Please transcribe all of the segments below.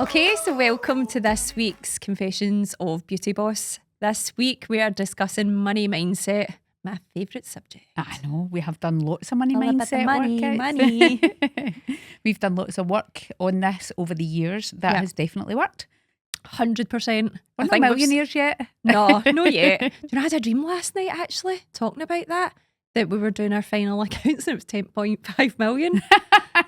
Okay, so welcome to this week's Confessions of Beauty Boss. This week we are discussing money mindset, my favourite subject. I know, we have done lots of money All about the mindset money, workouts. money. We've done lots of work on this over the years. That Yeah. has definitely worked. 100%. We're not millionaires yet. No, not yet. Do you know, I had a dream last night actually, talking about that we were doing our final accounts and it was 10.5 million.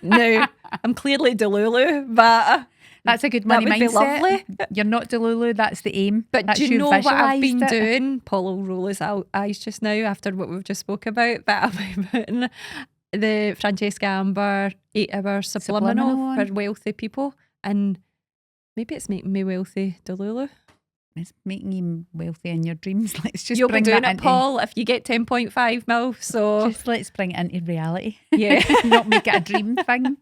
Now, I'm clearly Delulu, but That's a good money that would mindset. be lovely. You're not Delulu, that's the aim. But That's do you know what I've been visualised it. doing? Paul will roll his eyes just now after what we've just spoke about. But I've been putting the Francesca Amber 8-hour subliminal Subliminal for wealthy people. And maybe it's making me wealthy, Delulu. It's making you wealthy in your dreams. Let's just You'll be bring doing that it, into, Paul, if you get 10.5 mil. So, Just let's bring it into reality. yeah. Not make it a dream thing.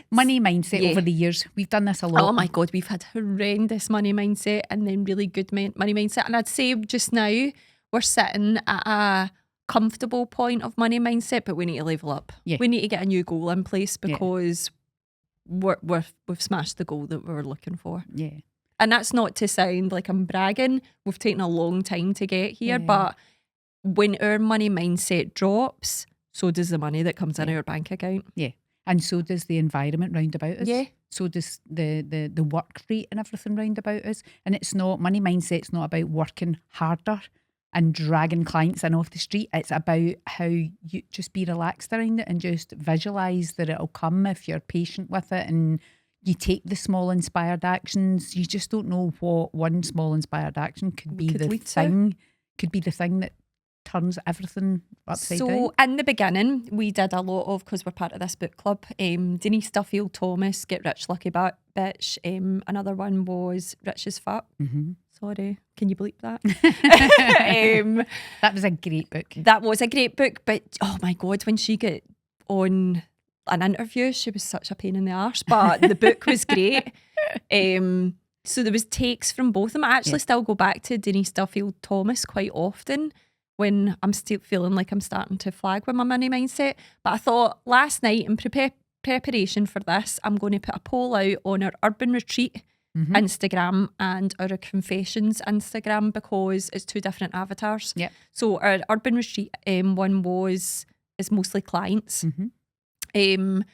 Money mindset Yeah. over the years. We've done this a lot. Oh my God, we've had horrendous money mindset and then really good money mindset. And I'd say just now we're sitting at a comfortable point of money mindset, but we need to level up. Yeah. We need to get a new goal in place because we've smashed the goal that we were looking for. Yeah. And that's not to sound like I'm bragging. We've taken a long time to get here, Yeah. but when our money mindset drops, so does the money that comes in Yeah. our bank account. Yeah. And so does the environment round about us. Yeah. So does the work rate and everything round about us. And it's not, money mindset's not about working harder and dragging clients in off the street. It's about how you just be relaxed around it and just visualise that it'll come if you're patient with it and you take the small inspired actions. You just don't know what one small inspired action could be Could the lead to. thing, could be the thing that turns everything upside down. So in the beginning, we did a lot of, because we're part of this book club, Denise Duffield Thomas, Get Rich Lucky Bitch. Another one was Rich as Fuck. Mm-hmm. Sorry, can you bleep that? That was a great book. That was a great book, but oh my God, when she got on an interview, she was such a pain in the arse, but the book was great. So there was takes from both of them. I actually still go back to Denise Duffield Thomas quite often when I'm still feeling like I'm starting to flag with my money mindset. But I thought last night in preparation for this, I'm going to put a poll out on our Urban Retreat Instagram and our Confessions Instagram because it's two different avatars. Yep. So our Urban Retreat one is mostly clients and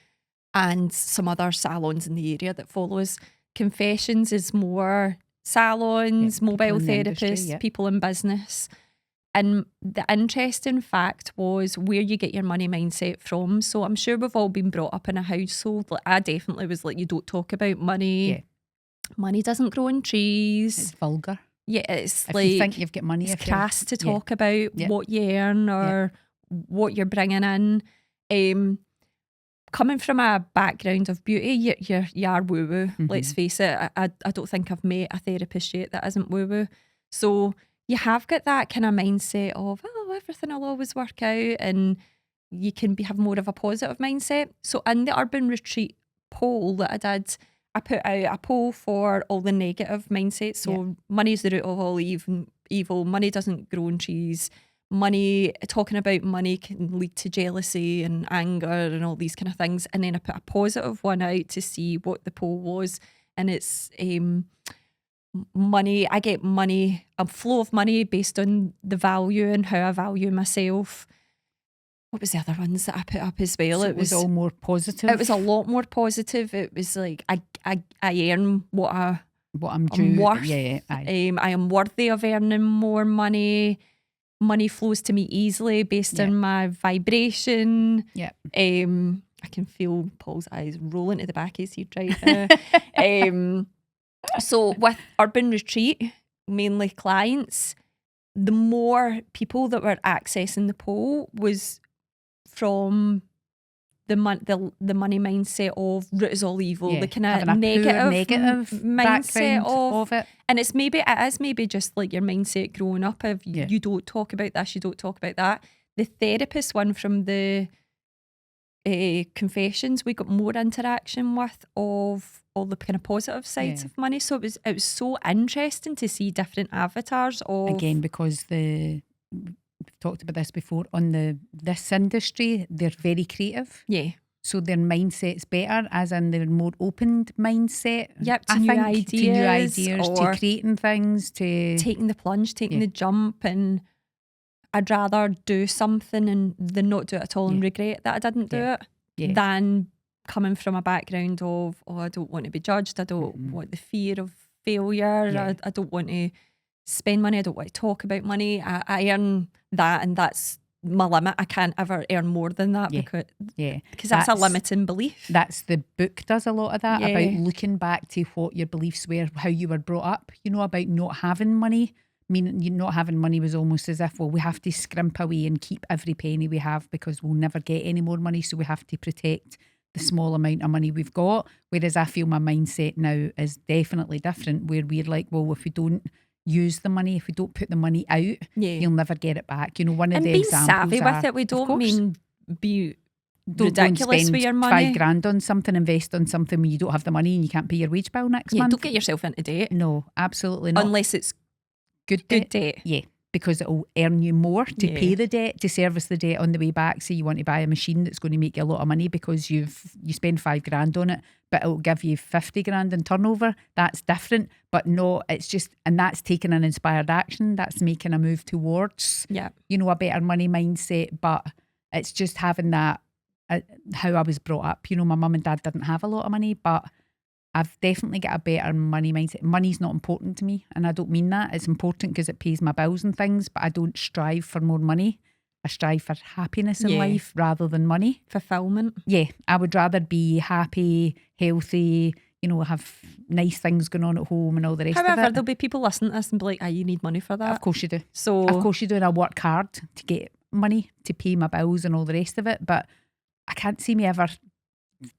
some other salons in the area that follow us. Confessions is more salons, people mobile in the industry, therapists, people in business. And the interesting fact was where you get your money mindset from. So I'm sure we've all been brought up in a household. Like I definitely was like, you don't talk about money. Yeah. Money doesn't grow on trees. It's vulgar. Yeah, it's If like you think you've got money, it's if you're- crass to talk about Yeah. what you earn or what you're bringing in. Coming from a background of beauty, you are woo-woo. Let's face it. I don't think I've met a therapist yet that isn't woo-woo. So you have got that kind of mindset of, oh, everything will always work out, and you can have more of a positive mindset. So in the Urban Retreat poll that I did, I put out a poll for all the negative mindsets. So money's the root of all evil. Money doesn't grow on trees. Talking about money can lead to jealousy and anger and all these kind of things. And then I put a positive one out to see what the poll was. And it's money. I get money, a flow of money based on the value and how I value myself. What was the other ones that I put up as well? So it was all more positive. It was a lot more positive. It was like I earn what I'm due. I'm worth. Yeah, aye. I am worthy of earning more money. Money flows to me easily based on my vibration. Yeah. I can feel Paul's eyes rolling to the back of his head right now. So with Urban Retreat, mainly clients, the more people that were accessing the poll was from the money mindset of root is all evil, the kind Having of a poor negative mindset background of it. and it is maybe just like your mindset growing up of you don't talk about this, you don't talk about that. The therapist one from the confessions, we got more interaction with of all the kind of positive sides of money. So it was so interesting to see different avatars of Again, because we've talked about this before, on this industry, they're very creative. Yeah. So their mindset's better, as in their more opened mindset. Yep, to I new think, ideas, to new ideas, or to creating things, to taking the plunge, taking Yeah. the jump. And I'd rather do something and than not do it at all and Yeah. regret that I didn't do Yeah. it, Yeah. than coming from a background of, I don't want to be judged, I don't want the fear of failure, Yeah. I don't want to spend money, I don't want to talk about money. I earn that, and that's my limit. I can't ever earn more than that, Yeah. because that's a limiting belief. That's the book does a lot of that, Yeah. about looking back to what your beliefs were, how you were brought up, about not having money. Meaning you not having money was almost as if, well, we have to scrimp away and keep every penny we have because we'll never get any more money, so we have to protect the small amount of money we've got. Whereas I feel my mindset now is definitely different, where we're like, well, if we don't use the money, if we don't put the money out, Yeah. you'll never get it back. One of And the being examples savvy are, with it, we of don't course, mean be don't go and ridiculous spend with your money. $5,000 on something, invest on something when you don't have the money and you can't pay your wage bill next Yeah, month. don't get yourself into debt. No, absolutely not. Unless it's good good debt. debt. Yeah, because it'll earn you more to Yeah. pay the debt, to service the debt on the way back. Say you want to buy a machine that's going to make you a lot of money because you spend $5,000 on it, but it'll give you 50 grand in turnover. That's different, but no, it's just, and that's taking an inspired action. That's making a move towards, Yeah. a better money mindset. But it's just having that, how I was brought up. My mum and dad didn't have a lot of money, but I've definitely got a better money mindset. Money's not important to me, and I don't mean that. It's important because it pays my bills and things, but I don't strive for more money. I strive for happiness in Yeah. life rather than money. Fulfillment. Yeah, I would rather be happy, healthy, have nice things going on at home and all the rest However, of it. there'll be people listening to this and be like, you need money for that. Of course you do. So, Of course you do, and I work hard to get money to pay my bills and all the rest of it, but I can't see me ever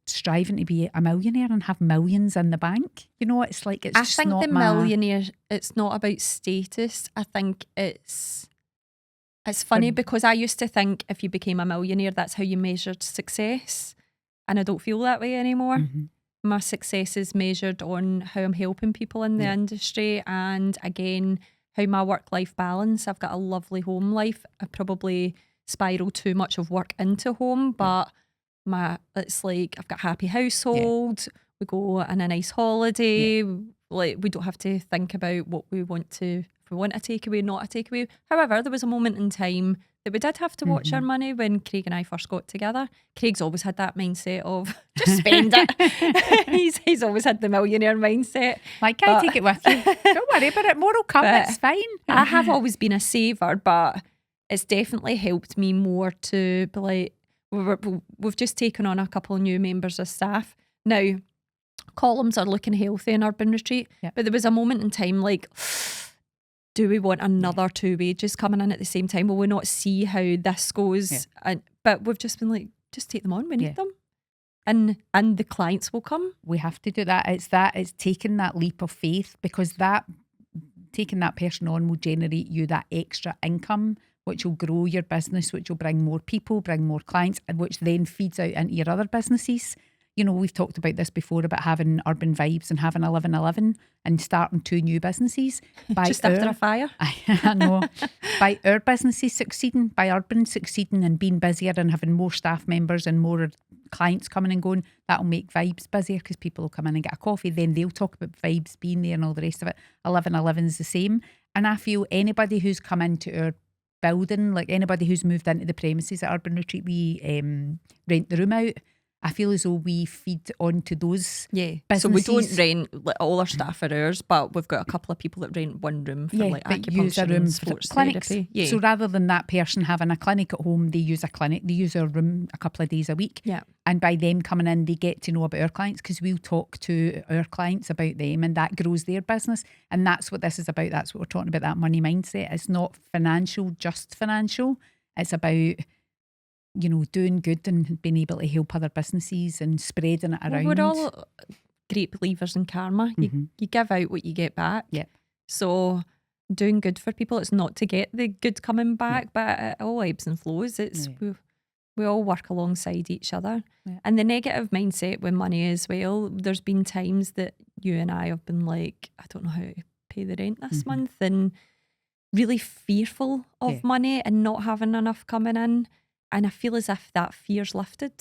striving to be a millionaire and have millions in the bank. It's like, it's I just think not the millionaire, it's not about status. I think it's funny because I used to think if you became a millionaire, that's how you measured success. And I don't feel that way anymore. Mhm. My success is measured on how I'm helping people in the Yeah. industry, and again, how my work-life balance. I've got a lovely home life. I probably spiral too much of work into home, but it's like I've got a happy household. We go on a nice holiday. Like, we don't have to think about what we want to, if we want a takeaway, not a takeaway. However, there was a moment in time that we did have to watch our money when Craig and I first got together. Craig's always had that mindset of just spend it. he's always had the millionaire mindset. Like, I take it with you. Don't worry about it. More will come. But It's fine. I have always been a saver, but it's definitely helped me more to be like, we've just taken on a couple of new members of staff. Now, columns are looking healthy in Urban Retreat, but there was a moment in time like, do we want another 2 wages coming in at the same time? Will we not see how this goes? But we've just been like, just take them on. We need them. And the clients will come. We have to do that. It's taking that leap of faith, because taking that person on will generate you that extra income, which will grow your business, which will bring more people, bring more clients, and which then feeds out into your other businesses. We've talked about this before, about having Urban Vibes and having 1111 and starting 2 new businesses. Just after a fire. I know. By our businesses succeeding, by Urban succeeding and being busier and having more staff members and more clients coming and going, that'll make Vibes busier because people will come in and get a coffee. Then they'll talk about Vibes being there and all the rest of it. 1111 is the same. And I feel anybody who's come into our building, like anybody who's moved into the premises at Urban Retreat, we rent the room out. I feel as though we feed onto those businesses. So we don't rent, like, all our staff are ours, but we've got a couple of people that rent one room for like use a acupuncture room and for sports clinics. therapy. So rather than that person having a clinic at home, they use a clinic. They use our room a couple of days a week. Yeah. And by them coming in, they get to know about our clients, because we'll talk to our clients about them, and that grows their business. And that's what this is about. That's what we're talking about, that money mindset. It's not just financial. It's about, doing good and being able to help other businesses and spreading it around. Well, we're all great believers in karma. You give out what you get back. Yeah. So doing good for people, it's not to get the good coming back, but it all ebbs and flows. It's we all work alongside each other. Yeah. And the negative mindset with money as well, there's been times that you and I have been like, I don't know how to pay the rent this month, and really fearful of money and not having enough coming in. And I feel as if that fear's lifted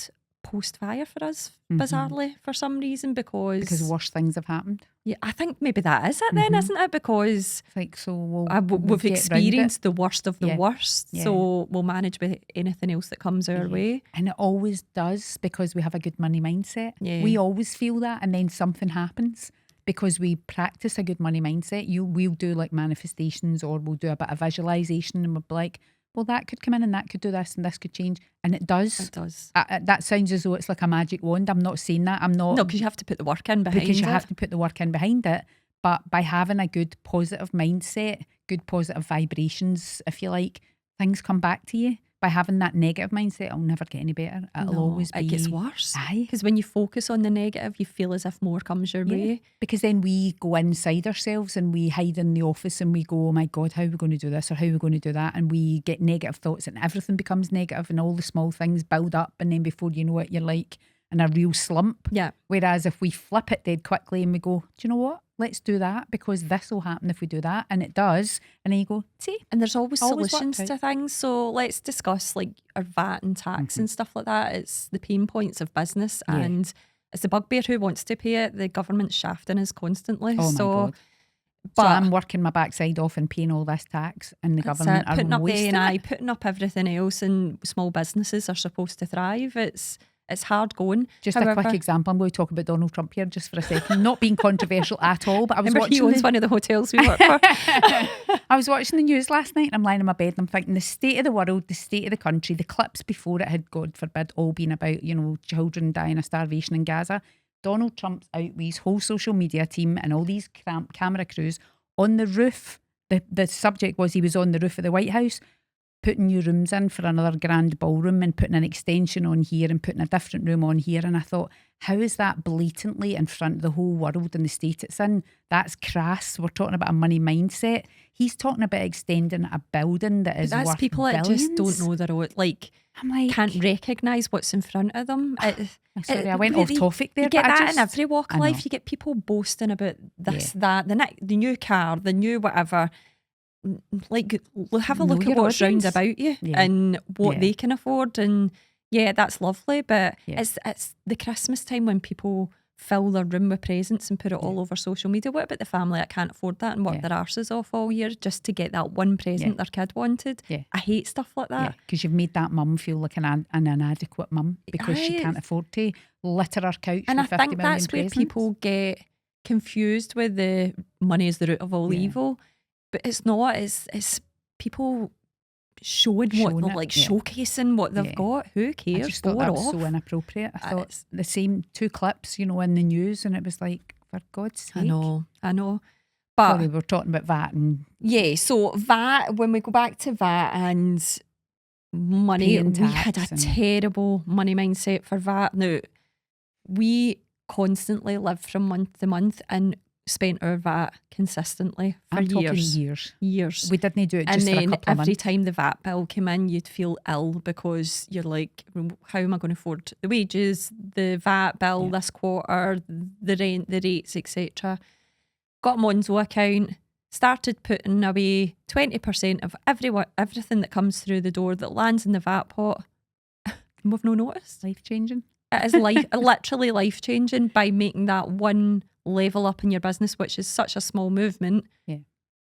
post-fire for us, bizarrely, for some reason, Because worse things have happened. yeah, I think maybe that is it then, isn't it? Because It's like, so we'll we've get round it. experienced the worst of the Yeah. worst, Yeah. so we'll manage with anything else that comes our way. And it always does, because we have a good money mindset. Yeah. We always feel that, and then something happens because we practice a good money mindset. We'll do like manifestations, or we'll do a bit of visualization, and we'll be like, well, that could come in and that could do this and this could change. And it does. It does. That sounds as though it's like a magic wand. I'm not saying that. I'm not. No, because you have to put the work in behind Because you it. have to put the work in behind it. But by having a good positive mindset, good positive vibrations, if you like, things come back to you. By having that negative mindset, it'll never get any better. It'll always be. It gets worse. Aye. Because when you focus on the negative, you feel as if more comes your way. Because then we go inside ourselves and we hide in the office and we go, oh my God, how are we going to do this, or how are we going to do that? And we get negative thoughts and everything becomes negative, and all the small things build up, and then before you know it, you're like in a real slump. Yeah. Whereas if we flip it dead quickly and we go, do you know what? Let's do that, because this will happen if we do that. And it does. And then you go, see? And there's always Always solutions worked to things. So let's discuss like our VAT and tax and stuff like that. It's the pain points of business, Yeah. and it's the bugbear who wants to pay it. The government's shafting us constantly. Oh my so, God. but So I'm working my backside off and paying all this tax, and the that's government it. are Putting up the wasting A&I, it. putting up everything else, and small businesses are supposed to thrive. It's hard going. Just a quick example. I'm going to talk about Donald Trump here just for a second. Not being controversial at all, but I was Remember, he watching owns one of the hotels we work for. I was watching the news last night and I'm lying in my bed and I'm thinking the state of the world, the state of the country, the clips before it had, God forbid, all been about, children dying of starvation in Gaza. Donald Trump's out with his whole social media team and all these camera crews on the roof. The subject was he was on the roof of the White House, putting new rooms in for another grand ballroom and putting an extension on here and putting a different room on here. And I thought, how is that blatantly in front of the whole world and the state it's in? That's crass. We're talking about a money mindset. He's talking about extending a building that is That's worth people that billions. just don't know their own, I'm like, can't recognise what's in front of them. sorry, I went off topic there. You get but that in every walk I of know. life. You get people boasting about this, that, the new car, the new whatever. Like, have a Know look at your what's round audience. about you Yeah. and what Yeah. they can afford. And yeah, that's lovely. But Yeah. it's the Christmas time when people fill their room with presents and put it all over social media. What about the family that can't afford that and work Yeah. their arses off all year just to get that one present their kid wanted? Yeah. I hate stuff like Yeah, that. because you've made that mum feel like an inadequate mum because she Aye. can't afford to litter her couch And I with 50 think million that's where presents. people get confused with the money is the root of all Yeah. evil. But it's not. It's people showing what Showing they're it, like, yeah. showing what they've Yeah. got. Who I cares? just thought Bore that was off. so inappropriate. I thought It's- the same two clips, in the news, and it was like, for God's sake. I know. But Sorry, we were talking about that and yeah, so VAT, when we go back to VAT and money, Paying we had a tax and- terrible money mindset for VAT. Now, we constantly lived from month to month and spent our VAT consistently for I'm talking years. years. We didn't do it And just for a then couple of every months. time the VAT bill came in, you'd feel ill because you're like, how am I going to afford the wages, the VAT bill this quarter, the rent, the rates, etc. Got a Monzo account, started putting away 20% of everything that comes through the door that lands in the VAT pot. We've no noticed. Life changing. It is literally life changing by making that one level up in your business, which is such a small movement. Yeah.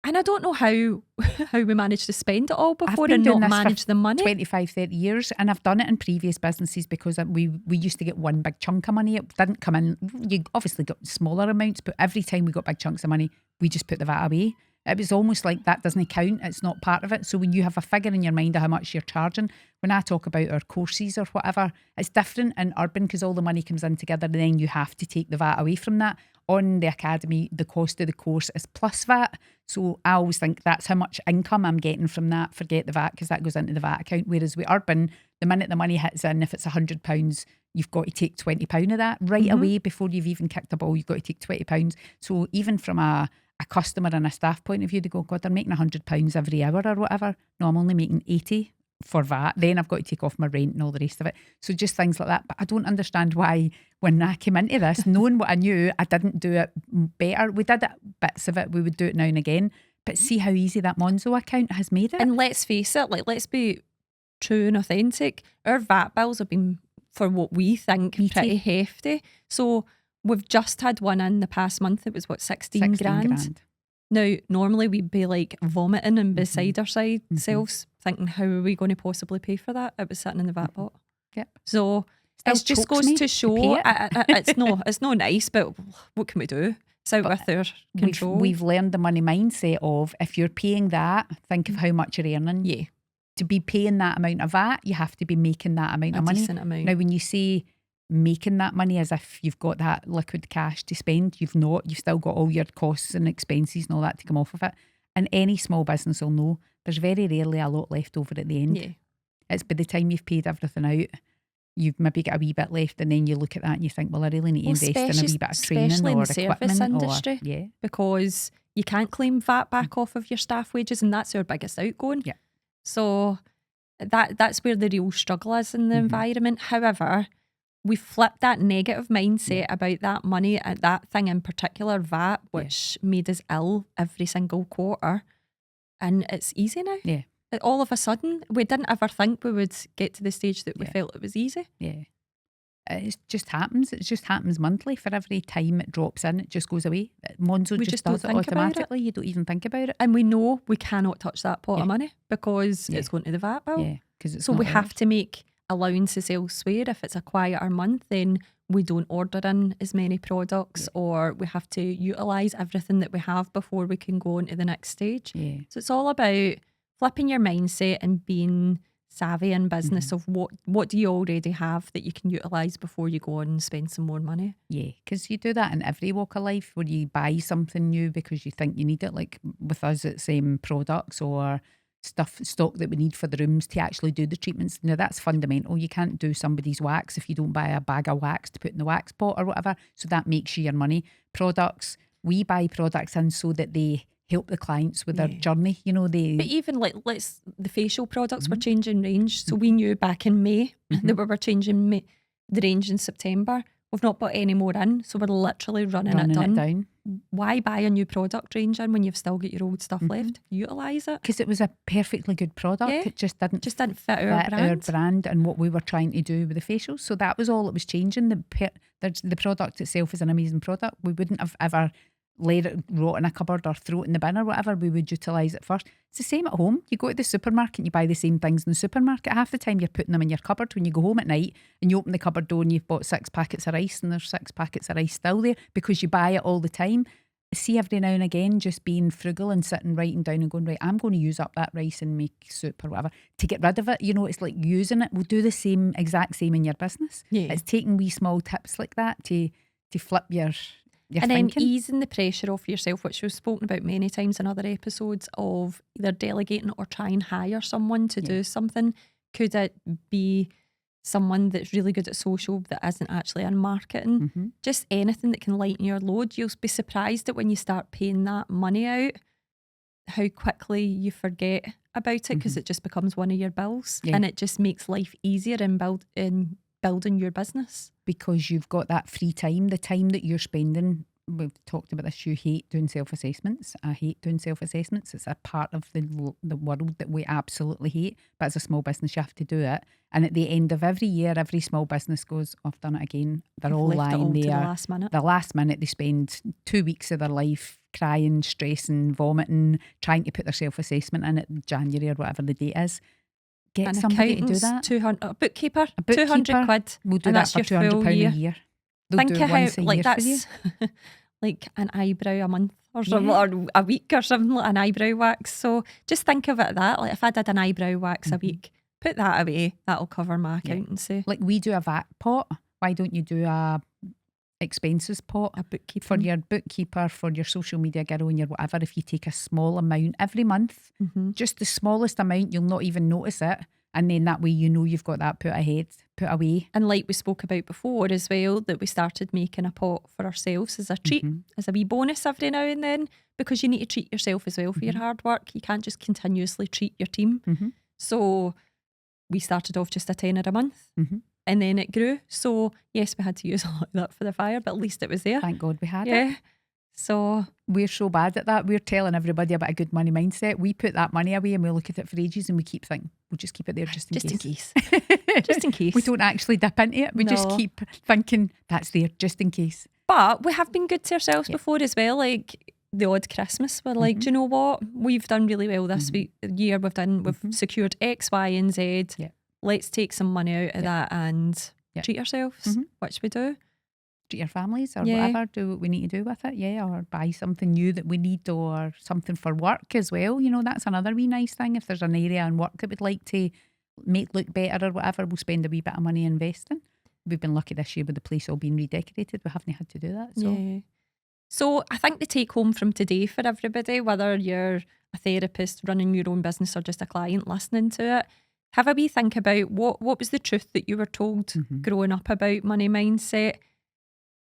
And I don't know how we managed to spend it all before been and doing not this for manage the money. 25, 30 years, and I've done it in previous businesses because we used to get one big chunk of money. It didn't come in. You obviously got smaller amounts, but every time we got big chunks of money, we just put the VAT away. It was almost like that doesn't count. It's not part of it. So when you have a figure in your mind of how much you're charging, when I talk about our courses or whatever, it's different in urban because all the money comes in together and then you have to take the VAT away from that. On the academy, the cost of the course is plus VAT. So I always think that's how much income I'm getting from that. Forget the VAT because that goes into the VAT account. Whereas with urban, the minute the money hits in, if it's £100, you've got to take £20 of that right away before you've even kicked a ball. You've got to take £20. So even from a customer and a staff point of view, they go, God, they're making £100 every hour or whatever. No, I'm only making 80 for VAT. Then I've got to take off my rent and all the rest of it. So just things like that. But I don't understand why when I came into this, knowing what I knew, I didn't do it better. We did bits of it. We would do it now and again. But see how easy that Monzo account has made it. And let's face it, let's be true and authentic. Our VAT bills have been for what we think Meaty. pretty hefty. So we've just had one in the past month. It was what, 16 grand? Now, normally we'd be like vomiting and beside ourselves, thinking, how are we going to possibly pay for that? It was sitting in the VAT pot. Yep. So Still it just chokes goes me to show, pay it. it's no nice, but what can we do? It's out with our control. We've learned the money mindset of, if you're paying that, think of how much you're earning. Yeah, To be paying that amount of VAT, you have to be making that amount a of money. decent amount. Now, when you say making that money as if you've got that liquid cash to spend, you've not. You've still got all your costs and expenses and all that to come off of it. And any small business will know there's very rarely a lot left over at the end. Yeah. It's by the time you've paid everything out, you've maybe got a wee bit left, and then you look at that and you think, well, I really need to invest in a wee bit of training especially in or the service equipment. industry. Yeah. Because you can't claim VAT back off of your staff wages, and that's our biggest outgoing. Yeah. So that's where the real struggle is in the environment. However, we flipped that negative mindset about that money, that thing in particular, VAT, which made us ill every single quarter. And it's easy now. Yeah. All of a sudden, we didn't ever think we would get to the stage that we felt it was easy. Yeah. It just happens. It just happens monthly. For every time it drops in, it just goes away. Monzo We just don't does it think about automatically. You don't even think about it. And we know we cannot touch that pot of money because Yeah. it's going to the VAT bill. Yeah, because it's So not we ours. have to make allowances elsewhere. If it's a quieter month, then we don't order in as many products, or we have to utilise everything that we have before we can go on to the next stage. Yeah. So it's all about flipping your mindset and being savvy in business of what do you already have that you can utilise before you go on and spend some more money. Yeah, because you do that in every walk of life, where you buy something new because you think you need it. Like with us, it's products or stock that we need for the rooms to actually do the treatments. Now that's fundamental. You can't do somebody's wax if you don't buy a bag of wax to put in the wax pot or whatever. So that makes you your money. Products, we buy products in so that they help the clients with their journey. You know, But even like the facial products were changing range. So we knew back in May that we were changing the range in September. We've not put any more in, so we're literally running it down. Why buy a new product range in when you've still got your old stuff left? Utilise it. Because it was a perfectly good product. Yeah. It just didn't fit our brand. And what we were trying to do with the facials. So that was all that was changing. The product itself is an amazing product. We wouldn't have ever let it rot in a cupboard or throw it in the bin or whatever. We would utilise it first. It's the same at home. You go to the supermarket and you buy the same things in the supermarket. Half the time you're putting them in your cupboard when you go home at night, and you open the cupboard door and you've bought 6 packets of rice and there's 6 packets of rice still there because you buy it all the time. See, every now and again, just being frugal and sitting, writing down and going, right, I'm going to use up that rice and make soup or whatever to get rid of it. You know, it's like using it. We'll do the exact same in your business. Yeah. It's taking wee small tips like that to flip your and thinking. Then easing the pressure off yourself, which we've spoken about many times in other episodes, of either delegating or try and hire someone to do something. Could it be someone that's really good at social that isn't actually in marketing? Just anything that can lighten your load. You'll be surprised that when you start paying that money out, how quickly you forget about it, because it just becomes one of your bills, and it just makes life easier in building your business. Because you've got that free time, the time that you're spending. We've talked about this. You hate doing self-assessments. I hate doing self-assessments. It's a part of the world that we absolutely hate. But as a small business, you have to do it. And at the end of every year, every small business goes, "I've done it again." They're all lying there. The last minute, they spend 2 weeks of their life crying, stressing, vomiting, trying to put their self-assessment in at January or whatever the date is. Get somebody to do that. 200, a bookkeeper, 200 quid. We'll do that for £200 a year. Think of how, like, that's like an eyebrow a month or something, or a week or something, like an eyebrow wax. So just think of it that, like, if I did an eyebrow wax a week, put that away, that'll cover my accountancy. Like we do a VAT pot. Why don't you do a expenses pot? A bookkeeper. For your bookkeeper, for your social media girl and your whatever. If you take a small amount every month, just the smallest amount, you'll not even notice it. And then that way you know you've got that put away. And like we spoke about before as well, that we started making a pot for ourselves as a treat, as a wee bonus every now and then, because you need to treat yourself as well for your hard work. You can't just continuously treat your team. So we started off just a tenner a month, and then it grew. So yes, we had to use a lot of that for the fire, but at least it was there. Thank God we had it. Yeah. So We're so bad at that. We're telling everybody about a good money mindset. We put that money away and we look at it for ages and we keep thinking, we'll just keep it there just in case. Just in case. We don't actually dip into it. We just No. keep thinking that's there just in case. But we have been good to ourselves before as well. Like the odd Christmas, we're like, do you know what? We've done really well this year. We've secured X, Y, and Z. Yeah. Let's take some money out of that and treat ourselves, which we do. Treat your families or Yeah. whatever, do what we need to do with it, or buy something new that we need or something for work as well. You know, that's another wee nice thing. If there's an area in work that we'd like to make look better or whatever, we'll spend a wee bit of money investing. We've been lucky this year with the place all being redecorated. We haven't had to do that. So Yeah. So I think the take home from today for everybody, whether you're a therapist running your own business or just a client listening to it, have a wee think about what was the truth that you were told growing up about money mindset.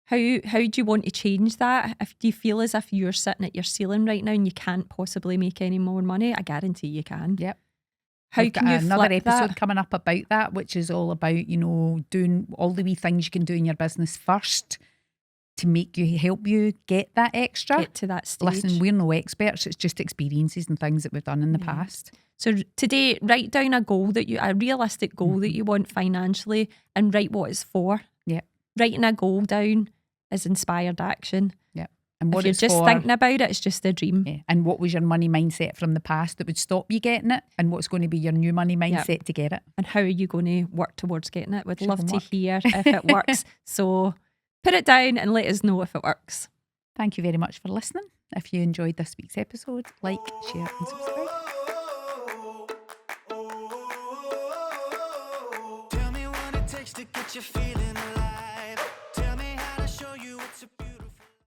How do you want to change that? If do you feel as if you're sitting at your ceiling right now and you can't possibly make any more money, I guarantee you can. Yep. How We've can got you another flip episode that? coming up about that, which is all about, you know, doing all the wee things you can do in your business first to make you help you get that extra. Get to that stage. Listen, we're no experts. It's just experiences and things that we've done in the past. So today, write down a realistic goal that you want financially, and write what it's for. Yeah. Writing a goal down is inspired action. Yeah. And what If you're it's just for, thinking about it, it's just a dream. yeah. And what was your money mindset from the past that would stop you getting it? And what's going to be your new money mindset to get it? And how are you going to work towards getting it? We'd Should love we to work? hear if it works. So put it down and let us know if it works. Thank you very much for listening. If you enjoyed this week's episode, like, share and subscribe.